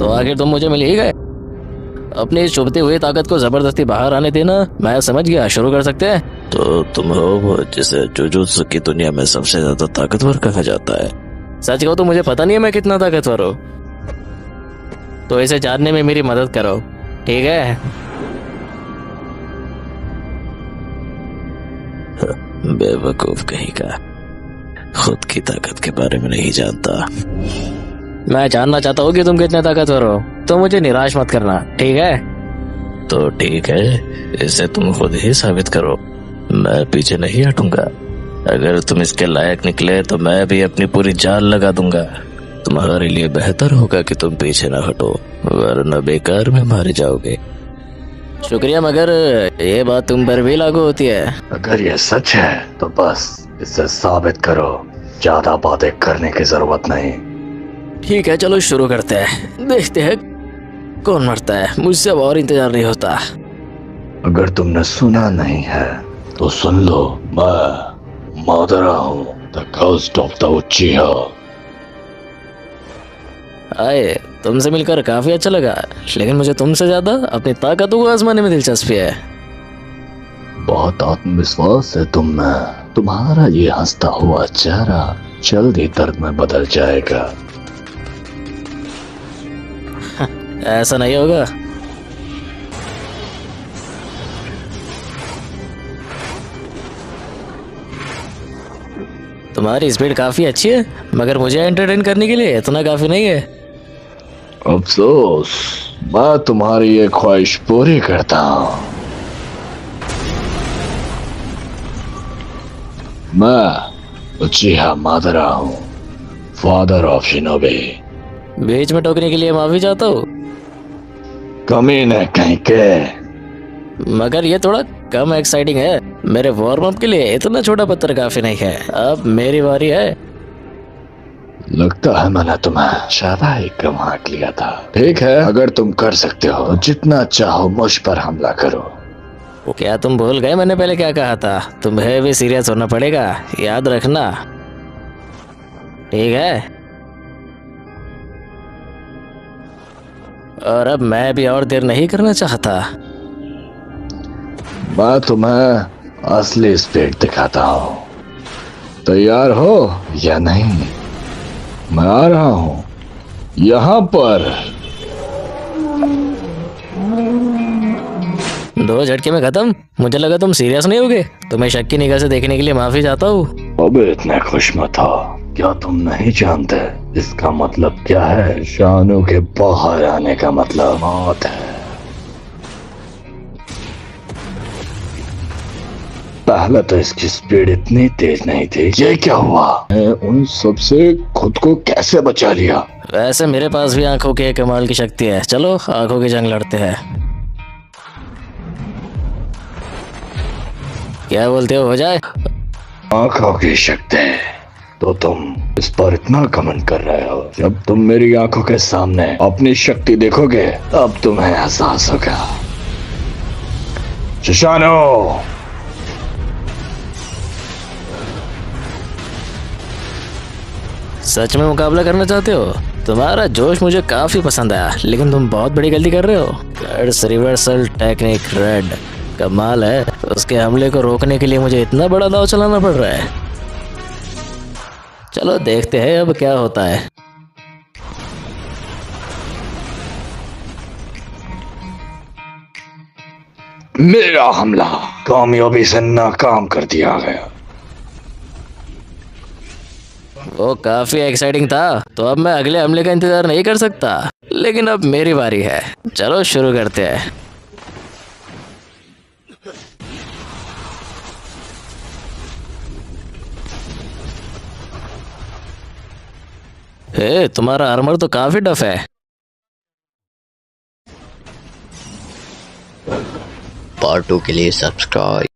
तो आखिर तुम मुझे मिल ही गए। अपनी इस चुभती हुई ताकत को जबरदस्ती बाहर आने देना। मैं समझ गया, शुरू कर सकते हैं। तो तुम हो वो जिसे जुजुत्सु की दुनिया में सबसे ज्यादा ताकतवर कहा जाता है। सच कहो तो मुझे पता नहीं है मैं कितना ताकतवर हूँ, तो इसे जानने में मेरी मदद करो, ठीक है? बेवकूफ कहीं का, खुद की ताकत के बारे में नहीं जानता। मैं जानना चाहता हूँ कि तुम कितने ताकतवर हो, तो मुझे निराश मत करना, ठीक है? तो ठीक है, इसे तुम खुद ही साबित करो, मैं पीछे नहीं हटूंगा। अगर तुम इसके लायक निकले तो मैं भी अपनी पूरी जान लगा दूंगा। तुम्हारे लिए बेहतर होगा कि तुम पीछे न हटो, वरना बेकार में मारे जाओगे। शुक्रिया, मगर ये बात तुम पर भी लागू होती है। अगर ये सच है तो बस इसे साबित करो, ज्यादा बातें करने की जरूरत नहीं। ठीक है, चलो शुरू करते हैं, देखते हैं कौन मरता है। मुझसे अब और इंतजार नहीं होता। अगर तुमने सुना नहीं है तो सुन लो, मैं मादरा हूँ, द घोस्ट ऑफ द उचिहा। आए, तुमसे मिलकर काफी अच्छा लगा, लेकिन मुझे तुमसे ज्यादा अपनी ताकतों को आजमाने में दिलचस्पी है। बहुत आत्मविश्वास है तुम में। तुम्हारा ये हंसता हुआ चेहरा जल्द ही दर्द में बदल जाएगा। ऐसा नहीं होगा। तुम्हारी स्पीड काफी अच्छी है, मगर मुझे एंटरटेन करने के लिए इतना काफी नहीं है। अफसोस, मैं तुम्हारी ये ख्वाहिश पूरी करता हूँ। मैं उचिहा मादरा हूँ, फादर ऑफ शिनोबी। बीच में टोकने के लिए माफी चाहता हूँ, कमीने कहीं के। मगर ये थोड़ा कम एक्साइटिंग है। मेरे वार्म अप के लिए इतना छोटा पत्थर काफी नहीं है। अब मेरी बारी है। लगता है मैंने तुम्हें ज्यादा ही कम आंक लिया था। ठीक है, अगर तुम कर सकते हो तो जितना चाहो मुझ पर हमला करो। क्या तुम भूल गए मैंने पहले क्या कहा था? तुम्हें भी सीरियस होना पड़ेगा, याद रखना, ठीक है? और अब मैं भी और देर नहीं करना चाहता। मैं तुम्हें असली स्पीड दिखाता हूँ। तैयार हो या नहीं? मैं आ रहा हूँ यहाँ पर। 2 झटके में खत्म। मुझे लगा तुम सीरियस नहीं होगे। तुम्हें शक की निगाह से देखने के लिए माफी चाहता हूँ। अब इतने खुश मत हो। क्या तुम नहीं जानते इसका मतलब क्या है? शानू के बाहर आने का मतलब मौत है। पहले तो इसकी स्पीड इतनी तेज नहीं थी। ये क्या हुआ? उन सबसे खुद को कैसे बचा लिया? वैसे मेरे पास भी आंखों की कमाल की शक्ति है। चलो आंखों की जंग लड़ते हैं। क्या बोलते हो जाए? आंखों की शक्ति? तो तुम इस पर इतना घमंड कर रहे हो। जब तुम मेरी आंखों के सामने अपनी शक्ति देखोगे तब तुम्हें एहसास होगा। शिशानो, सच में मुकाबला करना चाहते हो? तुम्हारा जोश मुझे काफी पसंद आया, लेकिन तुम बहुत बड़ी गलती कर रहे हो। कर्स रिवर्सल टेक्निक रेड कमाल है। उसके हमले को रोकने के लिए मुझे इतना बड़ा दांव चलाना पड़ रहा है। चलो देखते हैं अब क्या होता है। मेरा हमला कामयाबी से नाकाम कर दिया गया। वो काफी एक्साइटिंग था, तो अब मैं अगले हमले का इंतजार नहीं कर सकता। लेकिन अब मेरी बारी है। चलो शुरू करते हैं। हे, तुम्हारा आर्मर तो काफी टफ है। पार्ट 2 के लिए सब्सक्राइब